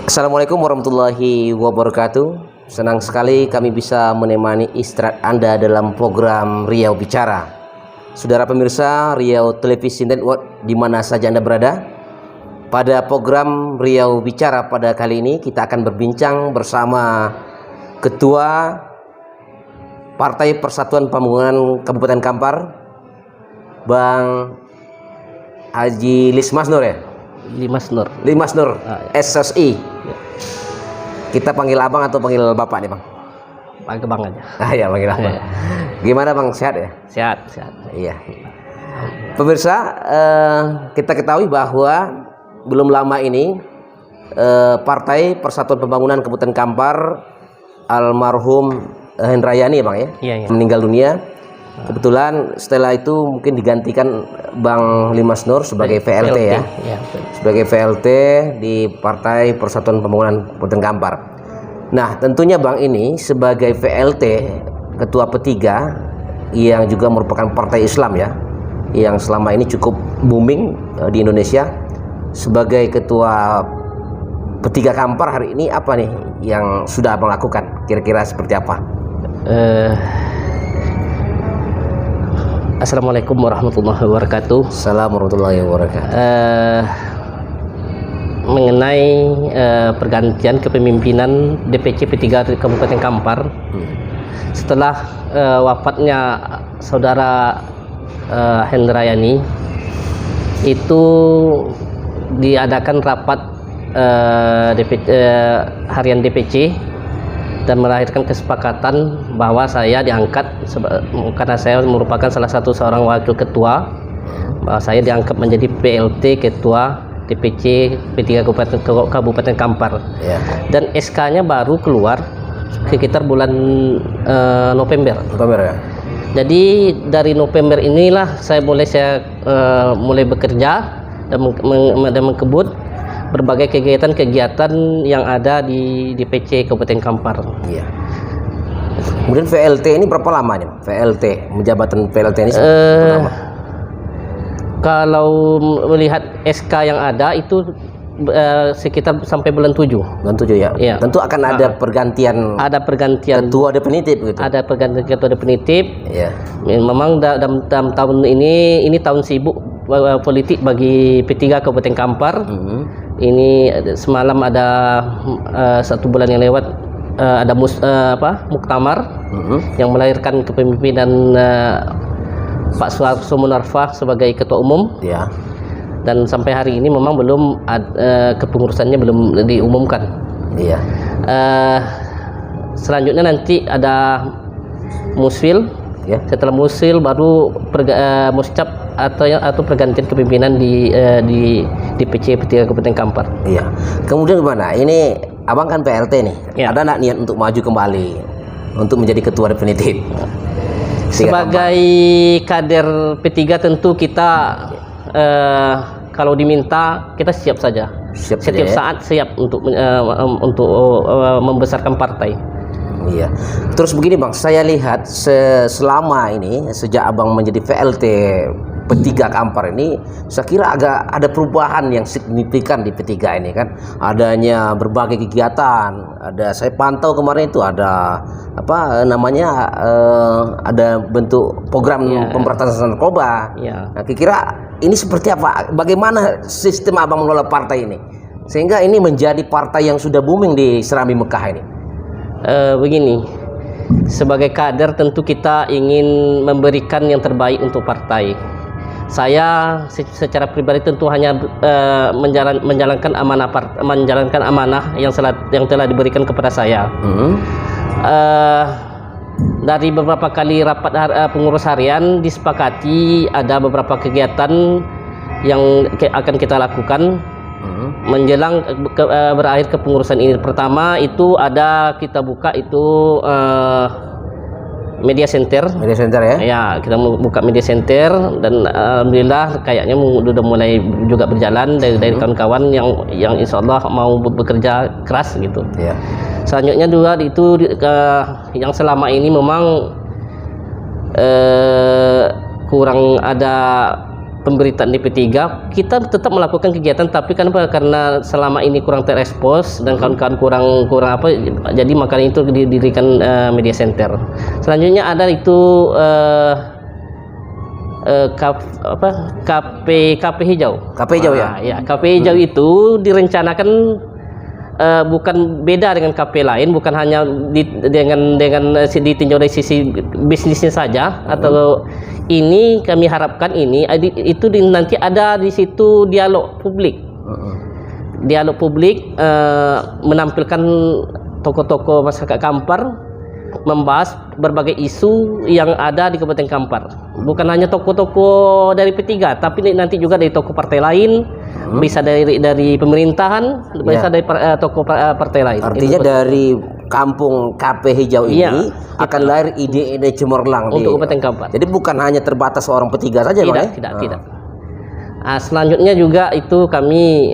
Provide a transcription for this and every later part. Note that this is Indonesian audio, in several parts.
Assalamualaikum warahmatullahi wabarakatuh. Senang sekali kami bisa menemani istirahat Anda dalam program Riau Bicara. Saudara pemirsa Riau Televisi Network di mana saja Anda berada. Pada program Riau Bicara pada kali ini kita akan berbincang bersama Ketua Partai Persatuan Pembangunan Kabupaten Kampar, Bang Haji Lismas Nur ya? Limas Nur, SSI. Ya. Kita panggil abang atau panggil bapak nih bang? Panggil bang aja. Ya panggil abang. Ya. Gimana bang, sehat ya? Sehat. Iya. Pemirsa, kita ketahui bahwa belum lama ini Partai Persatuan Pembangunan Kabupaten Kampar almarhum Hendrayani ya bang ya? Iya. Meninggal dunia. Kebetulan setelah itu mungkin digantikan Bang Limas Nur sebagai VLT ya. Sebagai VLT di Partai Persatuan Pembangunan Kabupaten Kampar. Nah, tentunya Bang ini sebagai VLT Ketua P3 yang juga merupakan partai Islam ya, yang selama ini cukup booming di Indonesia. Sebagai Ketua P3 Kampar hari ini apa nih yang sudah Abang lakukan? Kira-kira seperti apa? Assalamualaikum warahmatullahi wabarakatuh. Assalamualaikum warahmatullahi wabarakatuh. Mengenai pergantian kepemimpinan DPC P3 Kabupaten Kampar, setelah wafatnya saudara Hendrayani, itu diadakan rapat harian DPC dan melahirkan kesepakatan bahwa saya diangkat karena saya merupakan salah satu seorang wakil ketua, bahwa saya diangkat menjadi PLT Ketua DPC P3 Kabupaten Kampar. Ya. Dan SK-nya baru keluar sekitar bulan November ya. Jadi dari November inilah saya mulai bekerja dan mengkebut berbagai kegiatan-kegiatan yang ada di DPC Kabupaten Kampar. Iya. Kemudian VLT ini berapa lama nih? Jabatan VLT ini berapa lama? Kalau melihat SK yang ada itu sekitar sampai bulan 7. Bulan 7 ya. Iya. Tentu akan ada pergantian. Ada pergantian ketua definitif gitu. Ada pergantian ketua definitif. Iya. Memang dalam tahun ini tahun sibuk politik bagi P3 Kabupaten Kampar. Ini semalam ada 1 bulan yang lewat ada muktamar yang melahirkan kepemimpinan Pak Suharto Monarfa sebagai ketua umum. Ya. Dan sampai hari ini memang belum kepengurusannya belum diumumkan. Iya. Selanjutnya nanti ada musfil. Ya. Setelah musil baru muscap atau pergantian kepimpinan di DPC P3 Kabupaten Kampar. Iya. Kemudian gimana? Ini abang kan PLT nih. Ya. Ada nggak niat untuk maju kembali untuk menjadi ketua definitif? Sebagai kader P3 tentu kita kalau diminta kita siap saja. Setiap saat siap untuk membesarkan partai. Iya. Terus begini bang, saya lihat selama ini sejak abang menjadi VLT P3 Kampar ini, saya kira agak ada perubahan yang signifikan di P3 ini kan. Adanya berbagai kegiatan. Saya pantau kemarin itu ada ada bentuk program pemberantasan narkoba. Nah, kira-kira ini seperti apa? Bagaimana sistem abang mengelola partai ini sehingga ini menjadi partai yang sudah booming di Serambi Mekah ini? Begini, sebagai kader tentu kita ingin memberikan yang terbaik untuk partai. Saya secara pribadi tentu hanya menjalankan amanah yang telah diberikan kepada saya. Dari beberapa kali rapat pengurus harian disepakati ada beberapa kegiatan yang akan kita lakukan menjelang berakhir kepengurusan ini. Pertama itu kita buka itu media center ya. Ya, kita buka media center dan alhamdulillah kayaknya sudah mulai juga berjalan dari kawan-kawan yang insya Allah mau bekerja keras gitu. Ya. Selanjutnya juga itu yang selama ini memang kurang ada pemberitaan di P3, kita tetap melakukan kegiatan, tapi kan karena selama ini kurang terekspos dan kawan-kawan kurang apa, jadi makanya itu didirikan media center. Selanjutnya ada itu KP hijau. KP hijau ya? Ya, KP hijau itu direncanakan bukan beda dengan KP lain, bukan hanya dengan ditinjau dari sisi bisnisnya saja, atau ini kami harapkan itu nanti ada di situ dialog publik. Dialog publik menampilkan tokoh-tokoh masyarakat Kampar membahas berbagai isu yang ada di Kabupaten Kampar. Bukan hanya tokoh-tokoh dari P3, tapi nanti juga dari tokoh partai lain, bisa dari pemerintahan, bisa dari tokoh partai lain. Artinya dari kampung KP hijau ini akan lahir ide-ide cemerlang untuk Kabupaten Kampar. Jadi bukan hanya terbatas orang P3 saja, tidak. Selanjutnya juga itu kami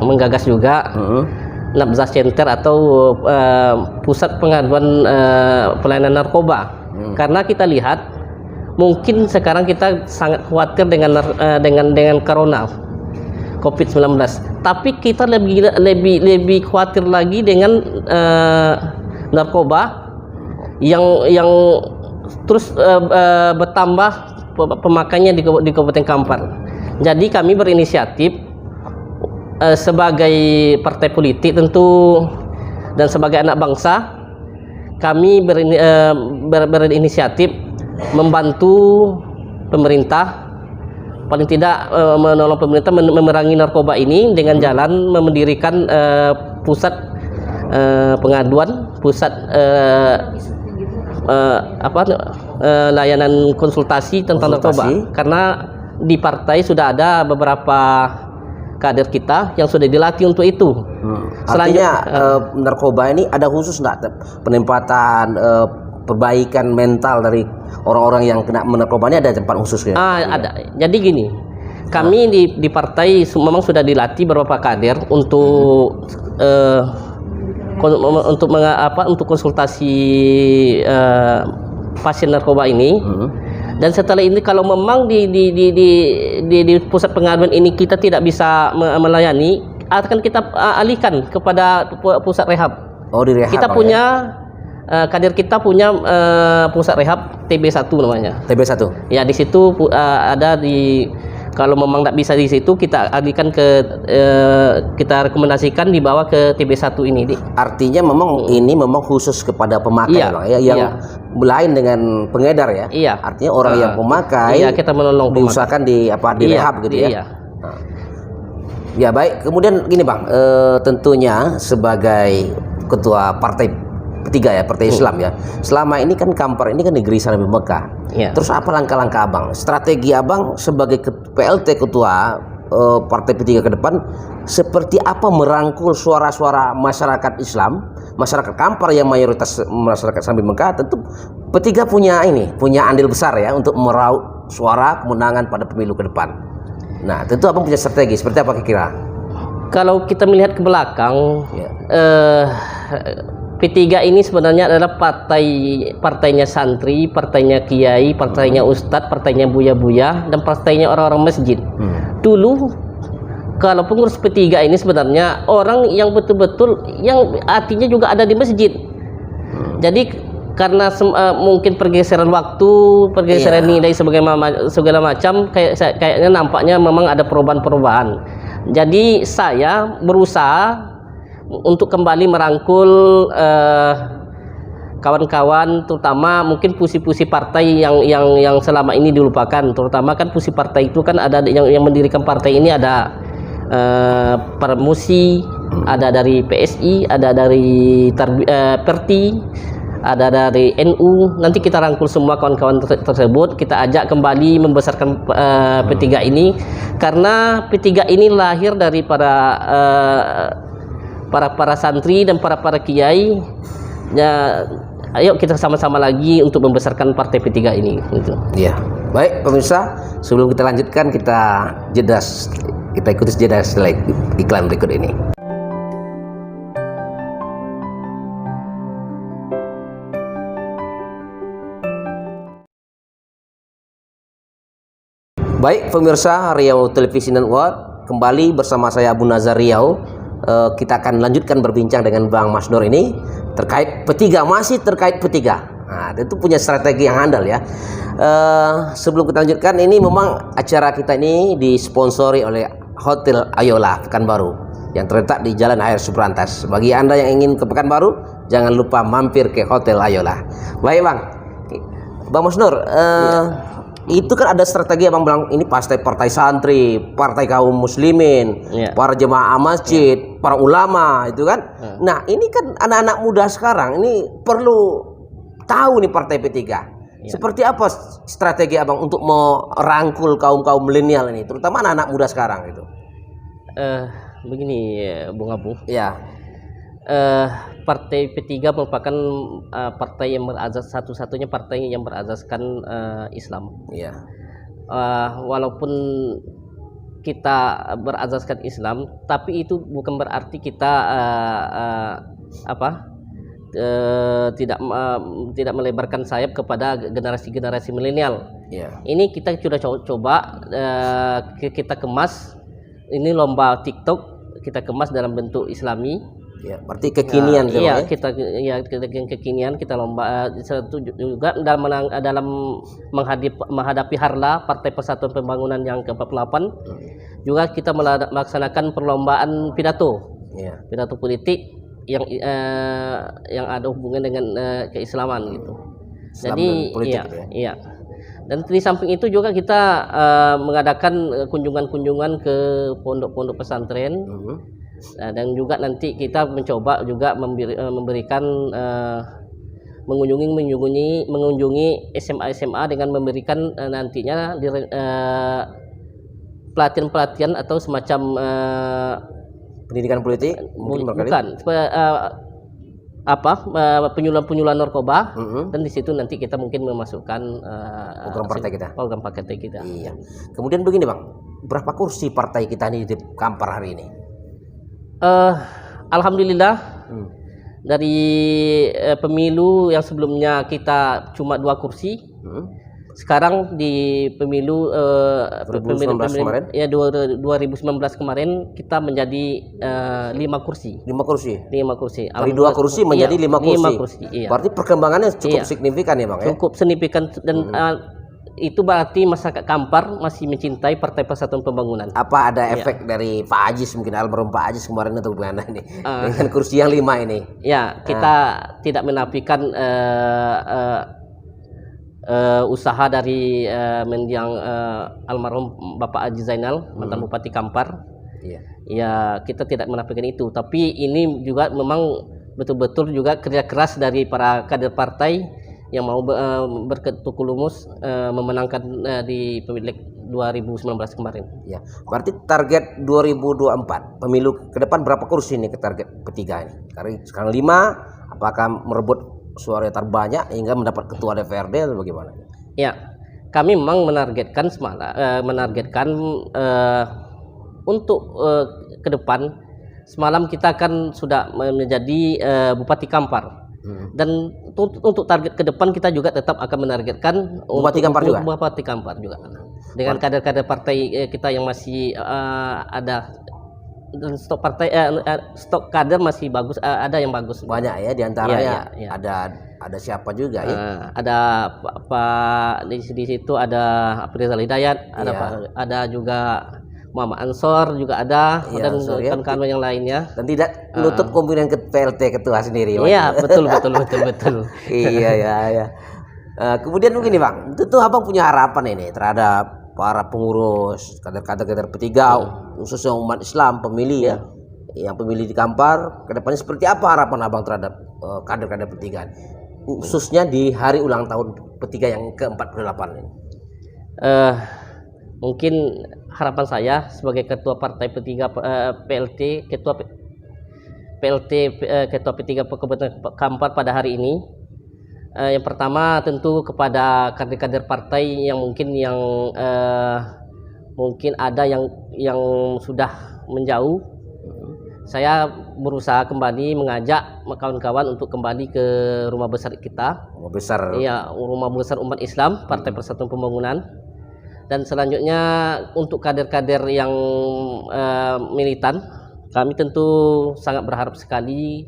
menggagas juga Nabzah Center atau pusat pengaduan pelayanan narkoba. Karena kita lihat mungkin sekarang kita sangat khawatir dengan corona COVID-19, tapi kita lebih khawatir lagi dengan narkoba yang terus bertambah pemakaiannya di Kabupaten Kampar. Jadi kami berinisiatif sebagai partai politik tentu dan sebagai anak bangsa, kami berinisiatif membantu pemerintah, paling tidak menolong pemerintah memerangi narkoba ini dengan jalan mendirikan pusat pengaduan, pusat layanan konsultasi tentang narkoba. Karena di partai sudah ada beberapa kader kita yang sudah dilatih untuk itu. Artinya narkoba ini ada khusus nggak penempatan, perbaikan mental dari orang-orang yang kena narkoba ini, ada tempat khususnya? Ada. Jadi gini, kami di partai memang sudah dilatih beberapa kader untuk untuk konsultasi pasien narkoba ini. Dan setelah ini kalau memang di pusat pengaduan ini kita tidak bisa melayani, akan kita alihkan kepada pusat rehab. Di rehab. Kita punya kader kita punya pusat rehab TB1 namanya. TB1. Ya, di situ ada kalau memang tidak bisa di situ, kita alihkan kita rekomendasikan dibawa ke TB1 ini. Artinya memang ini memang khusus kepada pemakai, yang lain dengan pengedar ya. Iya. Artinya orang yang pemakai, kita menolong diusahakan di rehab gitu ya. Ya baik. Kemudian gini Bang, tentunya sebagai ketua partai P3 ya, Partai Islam ya. Selama ini kan Kampar ini kan negeri Sarami Mekah. Terus apa langkah-langkah Abang? Strategi Abang sebagai PLT ketua Partai P3 ke depan, seperti apa merangkul suara-suara masyarakat Islam, masyarakat Kampar yang mayoritas masyarakat Sarami Mekah? Tentu P3 punya andil besar ya untuk meraup suara kemenangan pada pemilu ke depan. Nah, tentu Abang punya strategi seperti apa kira-kira? Kalau kita melihat ke belakang, P3 ini sebenarnya adalah partainya santri, partainya kiai, partainya ustadz, partainya buya-buya, dan partainya orang-orang masjid. Dulu kalau pengurus P3 ini sebenarnya orang yang betul-betul yang artinya juga ada di masjid. Jadi karena mungkin pergeseran waktu, pergeseran nilai segala macam, kayaknya nampaknya memang ada perubahan-perubahan. Jadi saya berusaha untuk kembali merangkul kawan-kawan, terutama mungkin pusi-pusi partai yang selama ini dilupakan. Terutama kan pusi partai itu kan ada yang mendirikan partai ini, ada Permusi, ada dari PSI, ada dari Perti, ada dari NU. Nanti kita rangkul semua kawan-kawan tersebut, kita ajak kembali membesarkan P3 ini, karena P3 ini lahir dari para santri dan para kiai. Ya, ayo kita sama-sama lagi untuk membesarkan partai P3 ini gitu. Iya. Baik pemirsa, sebelum kita lanjutkan, kita ikuti jeda setelah iklan berikut ini. Baik pemirsa Riau Televisi Network, kembali bersama saya Abu Nazar Riau. Kita akan lanjutkan berbincang dengan Bang Masnur ini terkait P3, masih terkait P3. Nah, itu punya strategi yang handal ya. Sebelum kita lanjutkan, ini memang acara kita ini disponsori oleh Hotel Ayola Pekanbaru yang terletak di Jalan Air Suprantas. Bagi Anda yang ingin ke Pekanbaru, jangan lupa mampir ke Hotel Ayola. Baik Bang Masnur, itu kan ada strategi abang bilang ini partai santri, partai kaum muslimin, para jemaah masjid, para ulama itu kan. Nah ini kan anak-anak muda sekarang ini perlu tahu nih partai P3. Seperti apa strategi abang untuk merangkul kaum milenial ini, terutama anak-anak muda sekarang itu? Begini Bung Abu. Ya. Partai P3 merupakan partai yang satu-satunya partai yang berazaskan Islam. Iya. Walaupun kita berazaskan Islam, tapi itu bukan berarti kita tidak melebarkan sayap kepada generasi milenial. Iya. Ini kita sudah coba kita kemas. Ini lomba TikTok kita kemas dalam bentuk Islami. Ya, berarti kekinian kita kekinian kita lomba juga dalam menghadapi Harla Partai Persatuan Pembangunan yang ke-48 juga kita melaksanakan perlombaan pidato. Pidato politik yang ada hubungan dengan keislaman gitu. Jadi iya. Dan di samping itu juga kita mengadakan kunjungan-kunjungan ke pondok-pondok pesantren. Dan juga nanti kita mencoba juga memberikan mengunjungi SMA dengan memberikan nantinya pelatihan atau semacam pendidikan politik bukan penyuluhan narkoba. Dan di situ nanti kita mungkin memasukkan program partai kita. Iya. Kemudian begini Bang, berapa kursi partai kita ini di Kampar hari ini? Alhamdulillah dari pemilu yang sebelumnya kita cuma 2 kursi. Sekarang di pemilu 2019 kemarin? Ya 2019 kemarin kita menjadi 5 kursi. 5 kursi. Dari 2 kursi menjadi 5 kursi. 5 kursi. Iya. Berarti perkembangannya cukup signifikan ya Bang ya? Cukup signifikan dan itu berarti masyarakat Kampar masih mencintai Partai Persatuan Pembangunan. Apa ada efek dari Pak Ajis, mungkin almarhum Pak Ajis kemarin atau bagaimana ini dengan kursi yang 5 ini? Ya, kita tidak menafikan usaha dari mendiang almarhum Bapak Haji Zainal, mantan Bupati Kampar. Ya, kita tidak menafikan itu. Tapi ini juga memang betul-betul juga kerja keras dari para kader partai yang mau berketukulumus memenangkan di pemilu 2019 kemarin. Ya, berarti target 2024 pemilu ke depan berapa kursi nih ke target P3 ini? Karena sekarang 5, apakah merebut suara terbanyak hingga mendapat ketua DPRD atau bagaimana? Ya, kami memang menargetkan untuk ke depan semalam kita kan sudah menjadi Bupati Kampar. Dan untuk target ke depan kita juga tetap akan menargetkan Bupati Kampar juga dengan kader-kader partai kita yang masih ada, dan stok partai stok kader masih bagus, ada yang bagus banyak ya diantaranya. Ada siapa juga ya? Ada Pak di situ ada Afrizal Hidayat, ada juga Muhammad Ansor juga ada, dan kawan-kawan yang lainnya. Dan tidak menutup kemungkinan ke PLT ketua sendiri. Iya, betul. Iya. Kemudian begini Bang, tentu Abang punya harapan ini terhadap para pengurus kader-kader P3 khususnya umat Islam pemilih ya. Yang pemilih di Kampar kedepannya seperti apa harapan Abang terhadap kader-kader P3 khususnya di hari ulang tahun P3 yang ke-48 ini? Mungkin harapan saya sebagai ketua partai P3 ketua P3 Kabupaten Kampar pada hari ini, yang pertama tentu kepada kader-kader partai yang mungkin ada yang sudah menjauh. Saya berusaha kembali mengajak kawan-kawan untuk kembali ke rumah besar kita. Rumah besar. Iya, rumah besar umat Islam, Partai Persatuan Pembangunan. Dan selanjutnya untuk kader-kader yang militan, kami tentu sangat berharap sekali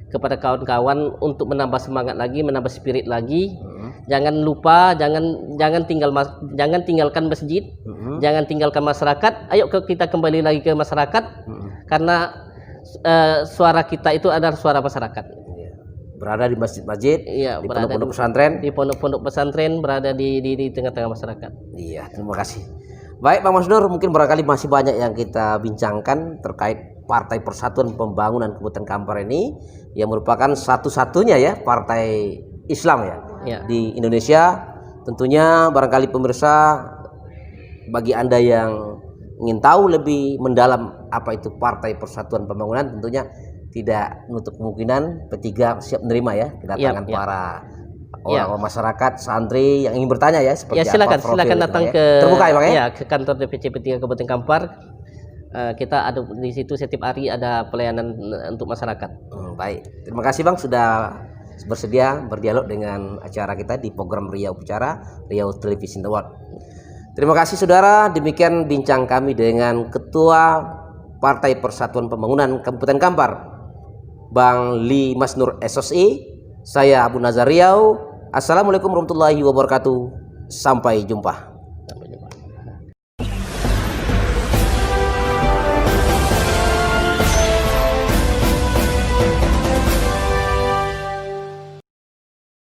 kepada kawan-kawan untuk menambah semangat lagi, menambah spirit lagi. Jangan lupa, jangan tinggalkan masjid, jangan tinggalkan masyarakat. Ayo kita kembali lagi ke masyarakat, karena suara kita itu adalah suara masyarakat. Berada di masjid-masjid, Iya, di berada pondok-pondok pesantren, di pondok-pondok pesantren, berada di tengah-tengah masyarakat. Iya, terima kasih. Baik, Bang Masnur, mungkin barangkali masih banyak yang kita bincangkan terkait Partai Persatuan Pembangunan Kabupaten Kampar ini, yang merupakan satu-satunya ya partai Islam Ya. di Indonesia. Tentunya barangkali pemirsa, bagi Anda yang ingin tahu lebih mendalam apa itu Partai Persatuan Pembangunan, tentunya tidak menutup kemungkinan P3 siap menerima ya kedatangan para orang masyarakat, santri yang ingin bertanya ya seperti silakan apa profil datang ya. ke Terbuka ya Bang ya? ke kantor DPC P3 Kabupaten Kampar. Kita ada di situ setiap hari ada pelayanan untuk masyarakat. Baik, terima kasih Bang sudah bersedia berdialog dengan acara kita di program Riau Bicara, Riau Television Award. Terima kasih saudara, demikian bincang kami dengan Ketua Partai Persatuan Pembangunan Kabupaten Kampar, Bang Li Masnur SOSI. Saya Abu Nazar Riau. Assalamualaikum warahmatullahi wabarakatuh. Sampai jumpa.